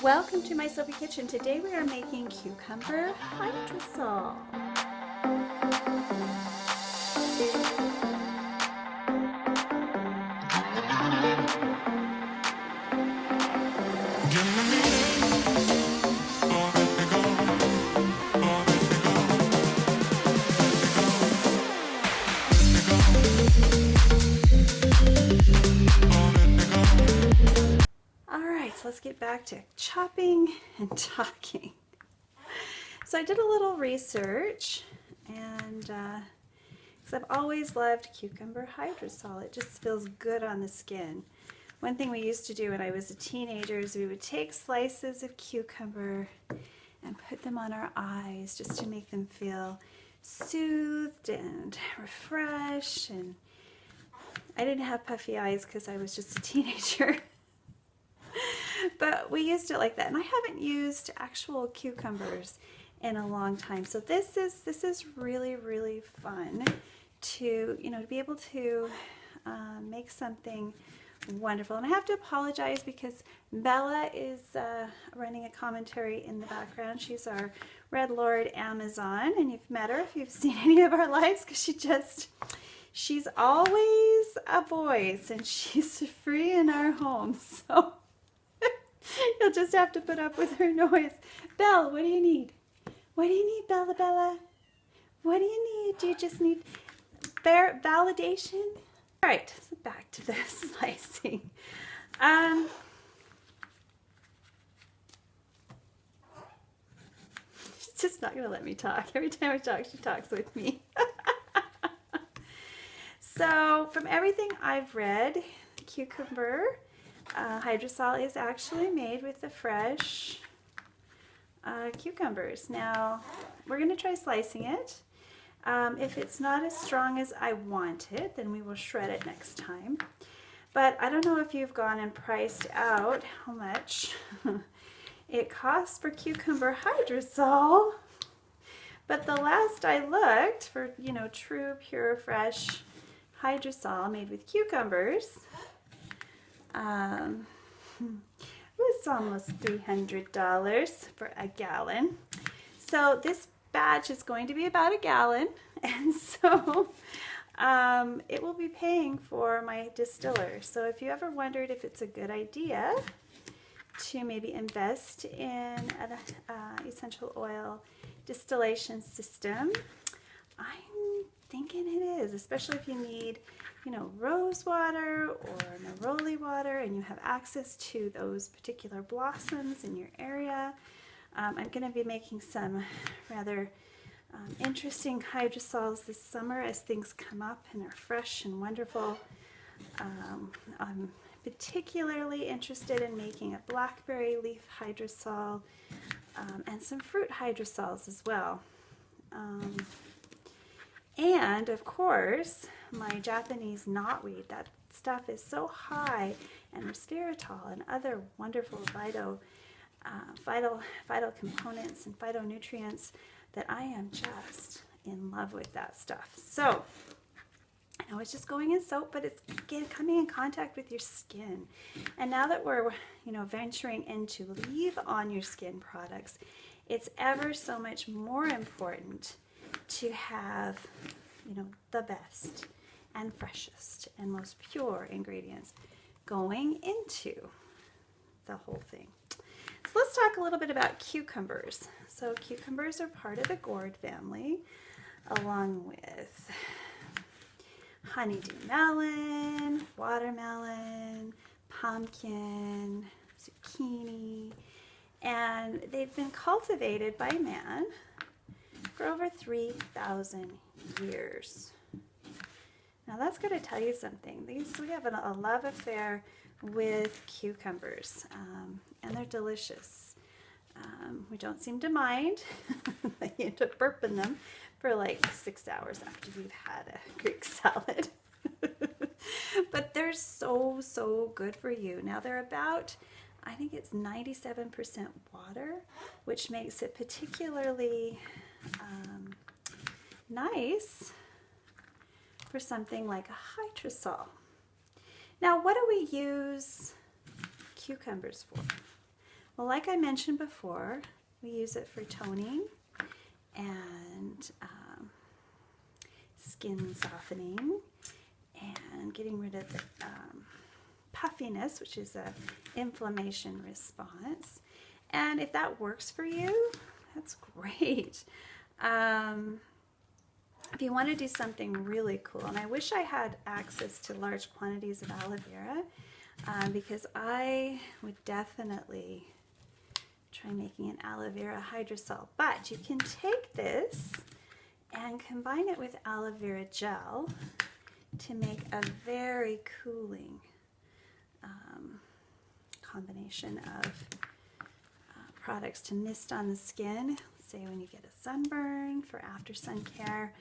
Welcome to my Soapy Kitchen. Today we are making cucumber hydrosol. Alright, so let's get back to chopping and talking. So I did a little research and because I've always loved cucumber hydrosol. It just feels good on the skin. One thing we used to do when I was a teenager is we would take slices of cucumber and put them on our eyes just to make them feel soothed and refreshed. And I didn't have puffy eyes because I was just a teenager. But we used it like that, and I haven't used actual cucumbers in a long time. So this is really fun to to be able to make something wonderful. And I have to apologize because Bella is running a commentary in the background. She's our Red Lord Amazon, and you've met her if you've seen any of our lives, because she's always a voice, and she's free in our home. So you'll just have to put up with her noise. Belle, what do you need? What do you need, Bella Bella? What do you need? Do you just need validation? All right, so back to the slicing. She's just not going to let me talk. Every time I talk, she talks with me. So from everything I've read, cucumber hydrosol is actually made with the fresh cucumbers. Now we're going to try slicing it. If it's not as strong as I want it, then we will shred it next time. But I don't know if you've gone and priced out how much it costs for cucumber hydrosol. But the last I looked for, true, pure, fresh hydrosol made with cucumbers, it was almost $300 for a gallon. So this batch is going to be about a gallon, and so it will be paying for my distiller. So if you ever wondered if it's a good idea to maybe invest in an essential oil distillation system, I'm thinking it is, especially if you need rose water or neroli water and you have access to those particular blossoms in your area. I'm going to be making some rather interesting hydrosols this summer as things come up and are fresh and wonderful. I'm particularly interested in making a blackberry leaf hydrosol and some fruit hydrosols as well. And of course, my Japanese knotweed. That stuff is so high in resveratrol and other wonderful vital components and phytonutrients that I am just in love with that stuff. So I know it's just going in soap, but it's again coming in contact with your skin. And now that we're venturing into leave on your skin products, it's ever so much more important to have the best and freshest and most pure ingredients going into the whole thing. So let's talk a little bit about cucumbers. So cucumbers are part of the gourd family, along with honeydew melon, watermelon, pumpkin, zucchini, and they've been cultivated by man for over 3,000 years. Now that's going to tell you something. We have a love affair with cucumbers, and they're delicious. We don't seem to mind. You end up burping them for like 6 hours after you've had a Greek salad. But they're so good for you. Now they're about, I think it's 97% water, which makes it particularly nice for something like a Well, like I mentioned before, we use it for toning and skin softening and getting rid of the puffiness, which is a inflammation response. And if that works for you, that's great. If you want to do something really cool, and I wish I had access to large quantities of aloe vera, because I would definitely try making an aloe vera hydrosol. But you can take this and combine it with aloe vera gel to make a very cooling combination of products to mist on the skin, say when you get a sunburn, for after sun care,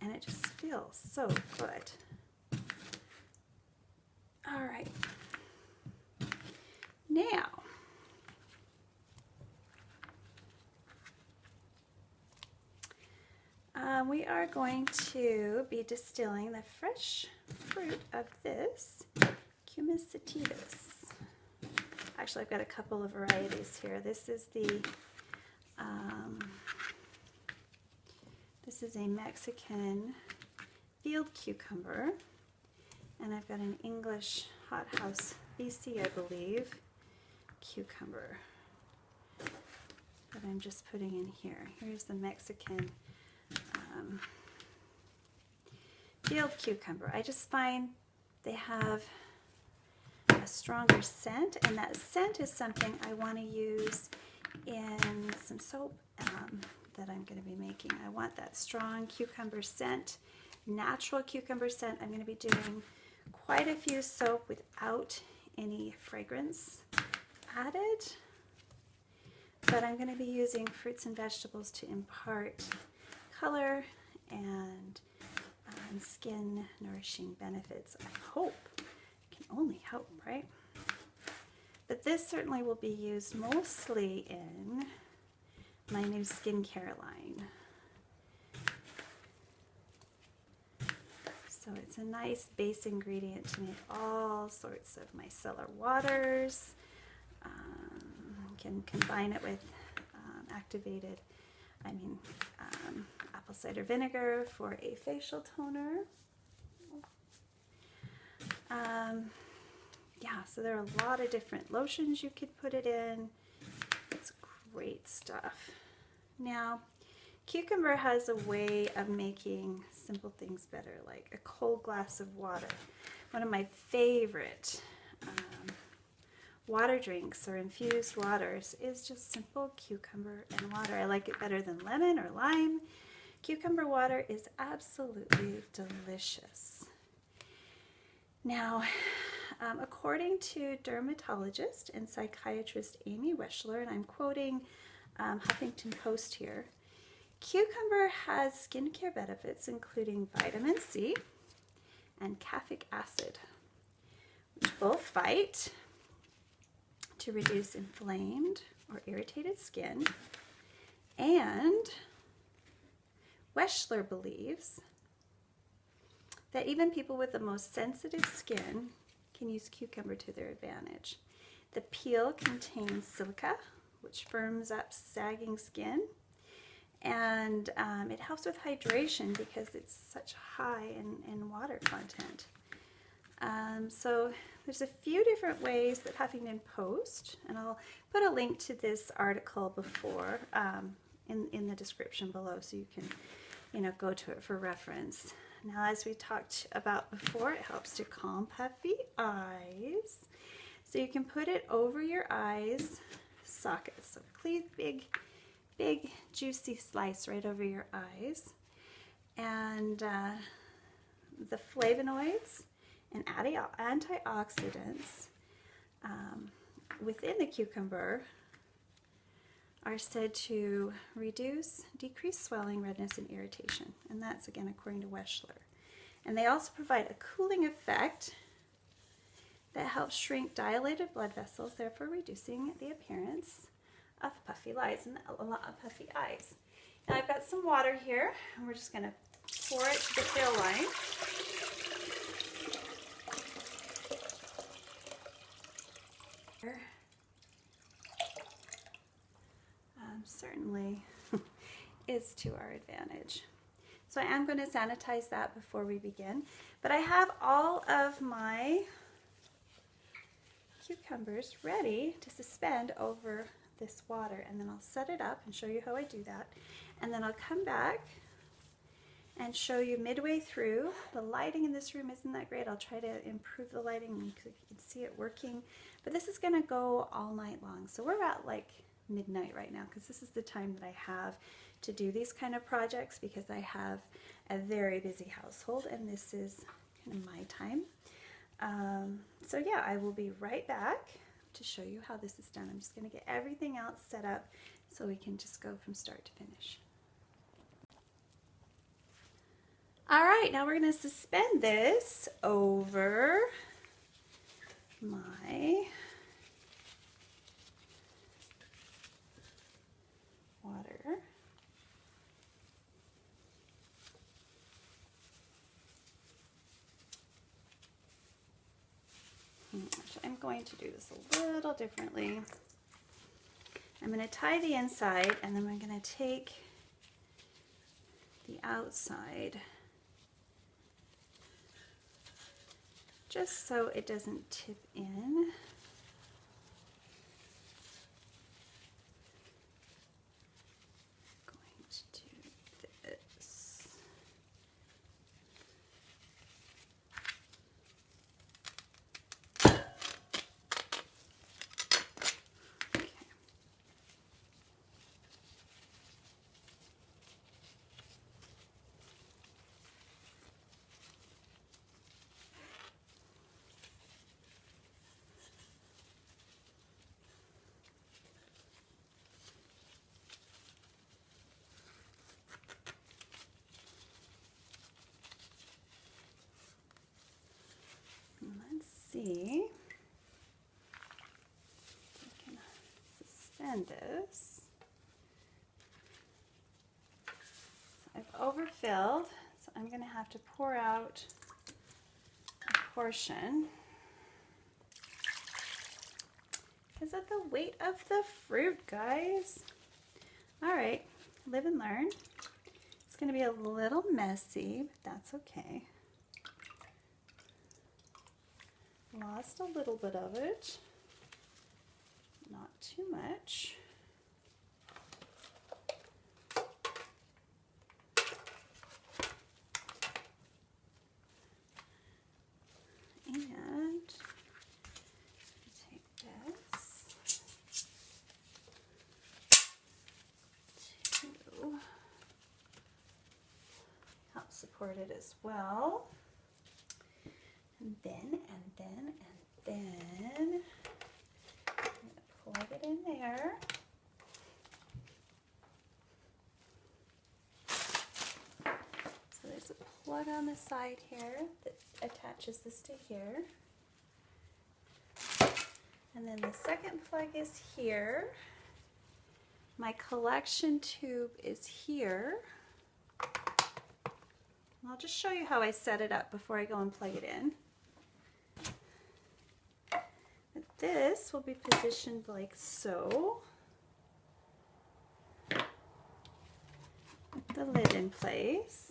and it just feels so good. All right, now we are going to be distilling the fresh fruit of this Cumis sativus. Actually, I've got a couple of varieties here. This is a Mexican field cucumber, and I've got an English hothouse BC, I believe, cucumber that I'm just putting in here. Here's the Mexican field cucumber. I just find they have a stronger scent, and that scent is something I want to use in some soap that I'm going to be making. I want that strong cucumber scent, natural cucumber scent. I'm going to be doing quite a few soap without any fragrance added, but I'm going to be using fruits and vegetables to impart color and skin nourishing benefits. I hope. Can only hope, right? But this certainly will be used mostly in my new skincare line. So it's a nice base ingredient to make all sorts of micellar waters. Can combine it with apple cider vinegar for a facial toner. Yeah, so there are a lot of different lotions you could put it in. It's great stuff. Now, cucumber has a way of making simple things better, like a cold glass of water. One of my favorite water drinks or infused waters is just simple cucumber and water. I like it better than lemon or lime. Cucumber water is absolutely delicious. Now, according to dermatologist and psychiatrist Amy Weschler, and I'm quoting Huffington Post here, cucumber has skincare benefits including vitamin C and caffeic acid, which both fight to reduce inflamed or irritated skin. And Weschler believes that even people with the most sensitive skin can use cucumber to their advantage. The peel contains silica, which firms up sagging skin, and it helps with hydration because it's such high in water content. So there's a few different ways that Huffington Post, and I'll put a link to this article before in the description below, so you can go to it for reference. Now, as we talked about before, it helps to calm puffy eyes. So you can put it over your eyes sockets. So clean big juicy slice right over your eyes. And the flavonoids and antioxidants within the cucumber are said to decrease swelling, redness, and irritation. And that's, again, according to Weschler. And they also provide a cooling effect that helps shrink dilated blood vessels, therefore reducing the appearance of puffy eyes and a lot of puffy eyes. Now I've got some water here, and we're just going to pour it to the fill line. certainly is to our advantage. So I am going to sanitize that before we begin. But I have all of my cucumbers ready to suspend over this water, and then I'll set it up and show you how I do that. And then I'll come back and show you midway through. The lighting in this room isn't that great. I'll try to improve the lighting because you can see it working. But this is going to go all night long. So we're at like midnight right now because this is the time that I have to do these kind of projects because I have a very busy household and this is kind of my time. So yeah, I will be right back to show you how this is done. I'm just going to get everything else set up so we can just go from start to finish. All right, now we're going to suspend this over my water. I'm going to do this a little differently. I'm going to tie the inside and then I'm going to take the outside just so it doesn't tip in. Going to do this. Okay. Let's see if I can suspend this. So I've overfilled, so I'm going to have to pour out a portion because of the weight of the fruit, guys. All right, live and learn. It's going to be a little messy, but that's okay. Lost a little bit of it, not too much. And take this to help support it as well. And then, I'm going to plug it in there. So there's a plug on the side here that attaches this to here. And then the second plug is here. My collection tube is here. And I'll just show you how I set it up before I go and plug it in. But this will be positioned like so, with the lid in place.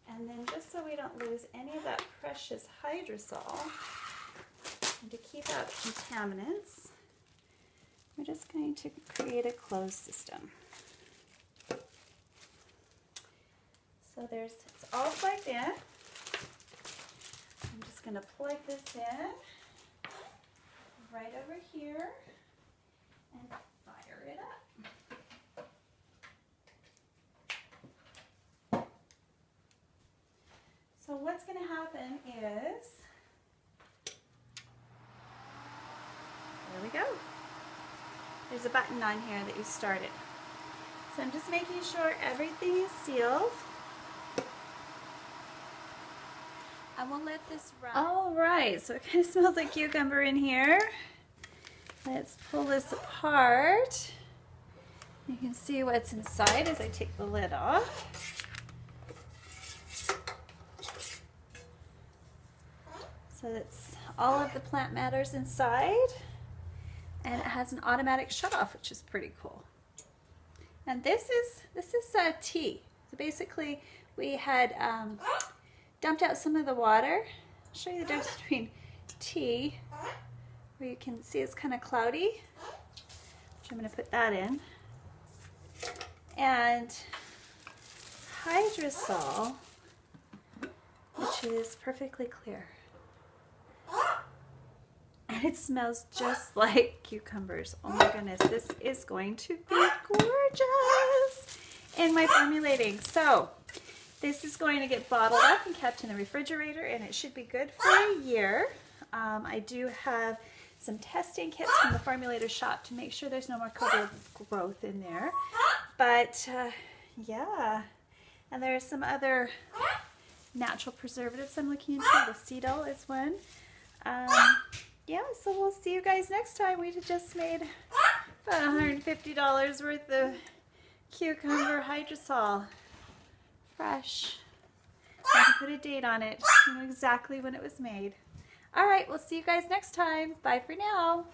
And then just so we don't lose any of that precious hydrosol, and to keep out contaminants, we're just going to create a closed system. So it's all plugged in. I'm just going to plug this in right over here and fire it up. So what's going to happen is, there we go. There's a button on here that you start it. So I'm just making sure everything is sealed. I will let this run. All right, so it kind of smells like cucumber in here. Let's pull this apart. You can see what's inside as I take the lid off. So that's all of the plant matter's inside, and it has an automatic shut off, which is pretty cool. And this is tea. So basically we had dumped out some of the water. I'll show you the difference between tea, where you can see it's kind of cloudy, which I'm going to put that in, and Hydrosol, which is perfectly clear. And it smells just like cucumbers. Oh my goodness, this is going to be gorgeous in my formulating. So this is going to get bottled up and kept in the refrigerator, and it should be good for a year. I do have some testing kits from the formulator shop to make sure there's no more growth in there. But yeah, and there's some other natural preservatives I'm looking into. The Cedal is one. Yeah, so we'll see you guys next time. We just made about $150 worth of cucumber hydrosol. Fresh. I can put a date on it. You know exactly when it was made. All right, we'll see you guys next time. Bye for now.